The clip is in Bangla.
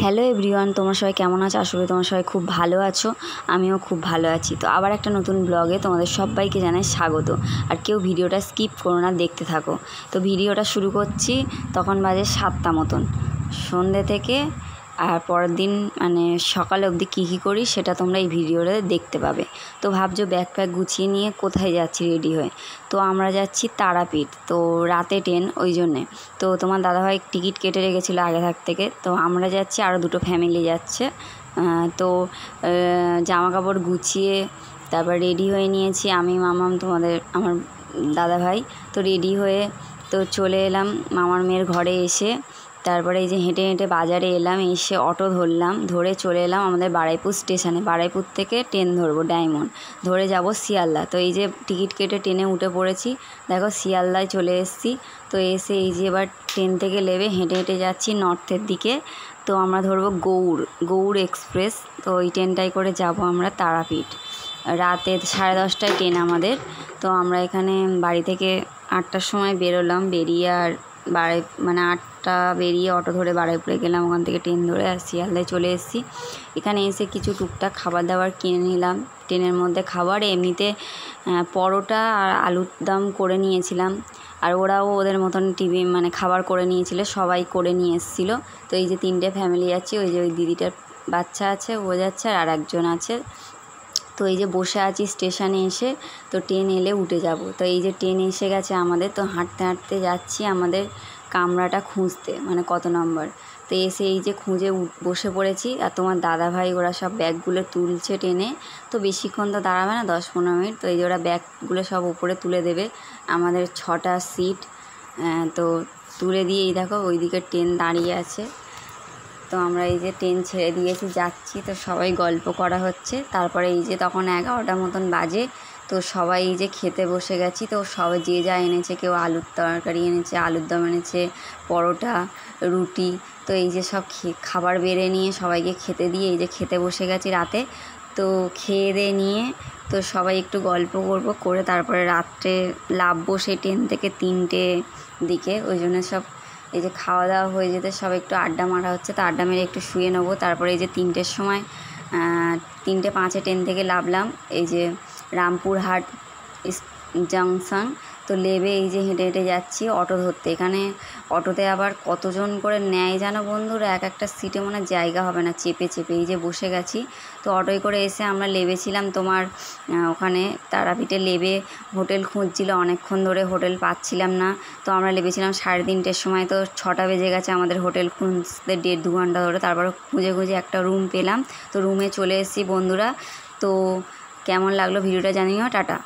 হ্যালো এভরিওয়ান, তোমরা সবাই কেমন আছো? আসলে তোমরা সবাই খুব ভালো আছো, আমিও খুব ভালো আছি। তো আবার একটা নতুন ব্লগে তোমাদের সবাইকে জানাই স্বাগত। আর কেউ ভিডিওটা স্কিপ করো না, দেখতে থাকো। তো ভিডিওটা শুরু করছি, তখন বাজে 7টা মতন সন্ধ্যে থেকে। আর পরের দিন মানে সকালে অবধি কী করি সেটা তোমরা এই ভিডিওটা দেখতে পাবে। তো ভাবছো ব্যাগ প্যাক গুছিয়ে নিয়ে কোথায় যাচ্ছি রেডি হয়ে? তো আমরা যাচ্ছি তারাপীঠ। তো রাতে ট্রেন, ওই জন্যে। তো তোমার দাদাভাই টিকিট কেটে রেখেছিলো আগে থেকে। তো আমরা যাচ্ছি, আরও দুটো ফ্যামিলি যাচ্ছে। তো জামা কাপড় গুছিয়ে তারপর রেডি হয়ে নিয়েছি আমি, মামাম, আমার দাদাভাই। তো রেডি হয়ে তো চলে এলাম মামার মেয়ের ঘরে। এসে তারপরে এই যে হেঁটে হেঁটে বাজারে এলাম, এসে অটো ধরলাম, ধরে চলে এলাম আমাদের বারুইপুর স্টেশনে। বারুইপুর থেকে ট্রেন ধরবো ডায়মন্ড, ধরে যাব শিয়ালদা। তো এই যে টিকিট কেটে ট্রেনে উঠে পড়েছি, দেখো শিয়ালদায় চলে এসেছি। তো এসে এই যে এবার ট্রেন থেকে নেমে হেঁটে হেঁটে যাচ্ছি নর্থের দিকে। তো আমরা ধরবো গৌড় এক্সপ্রেস। তো ওই ট্রেনটাই করে যাব আমরা তারাপীঠ। রাতে 10:30টায় ট্রেন আমাদের। তো আমরা এখানে বাড়ি থেকে 8টার সময় বেরোলাম, বেরিয়ে আর মানে 8টা বেরিয়ে অটো ধরে বারুইপুরে গেলাম, ওখান থেকে ট্রেন ধরে আর শিয়ালদায় চলে এসেছি। এখানে এসে কিছু টুকটাক খাবার দাবার কিনে নিলাম। ট্রেনের মধ্যে খাবার এমনিতে পরোটা আর আলুর দম করে নিয়েছিলাম। আর ওরাও ওদের মতন মানে খাবার করে নিয়েছিল, সবাই করে নিয়ে এসেছিলো। তো এই যে 3টে ফ্যামিলি যাচ্ছি, ওই যে ওই দিদিটার বাচ্চা আছে, ও যাচ্ছে, আর একজন আছে। তো এই যে বসে আছি স্টেশনে এসে। তো ট্রেন এলে উঠে যাব। তো এই যে ট্রেন এসে গেছে আমাদের। তো হাঁটতে হাঁটতে যাচ্ছি আমাদের কামরাটা খুঁজতে, মানে কত নম্বর। তো এসে এই যে খুঁজে বসে পড়েছি। আর তোমার দাদাভাই ওরা সব ব্যাগগুলো তুলছে ট্রেনে। তো বেশিক্ষণ তো দাঁড়াবে না, 10-15 মিনিট। তো এই যে ওরা ব্যাগগুলো সব উপরে তুলে দেবে। আমাদের 6টা সিট তো তুলে দিয়ে এই দেখো ওইদিকে ট্রেন দাঁড়িয়ে আছে। তো আমরা এই যে ট্রেন ছেড়ে দিয়েছি, যাচ্ছি। তো সবাই গল্প করা হচ্ছে। তারপরে এই যে তখন 11টা মতন বাজে। তো সবাই এই যে খেতে বসে গেছি। তো সবাই যে যা এনেছে, কেউ আলুর তরকারি এনেছে, আলুর দম এনেছে, পরোটা, রুটি। তো এই যে সব খাবার বেড়ে নিয়ে সবাইকে খেতে দিয়ে এই যে খেতে বসে গেছি রাতে। তো খেয়ে দিয়ে নিয়ে তো সবাই একটু গল্প করে তারপরে রাত্রে নামবো সেই ট্রেন থেকে 3টে দিকে। ওই জন্য সব এই যে খাওয়া দাওয়া হয়ে যেতে সব একটু আড্ডা মারা হচ্ছে। তো আড্ডা মেরে একটু শুয়ে নেবো। তারপরে এই যে 3টের সময় 3টে 5-এ ট্রেন থেকে নামলাম এই যে রামপুরহাট জাংশন। তো নেমে এই যে হেঁটে হেঁটে যাচ্ছি অটো ধরতে। এখানে অটোতে আবার কতজন করে নেয় জানো বন্ধুরা, একটা সিটে মনে জায়গা হবে না, চেপে এই যে বসে গেছি। তো অটোয় করে এসে আমরা নেমেছিলাম তোমার ওখানে তারাপীঠে। নেমে হোটেল খুঁজছিল অনেকক্ষণ ধরে, হোটেল পাচ্ছিলাম না। তো আমরা নেমেছিলাম 3:30-টের সময়। তো 6টা বেজে গেছে আমাদের হোটেল খুঁজতে 1.5-2 ঘন্টা ধরে। তারপর খুঁজে একটা রুম পেলাম। তো রুমে চলে এসেছি বন্ধুরা। তো কেমন লাগলো ভিডিওটা জানিও। টাটা।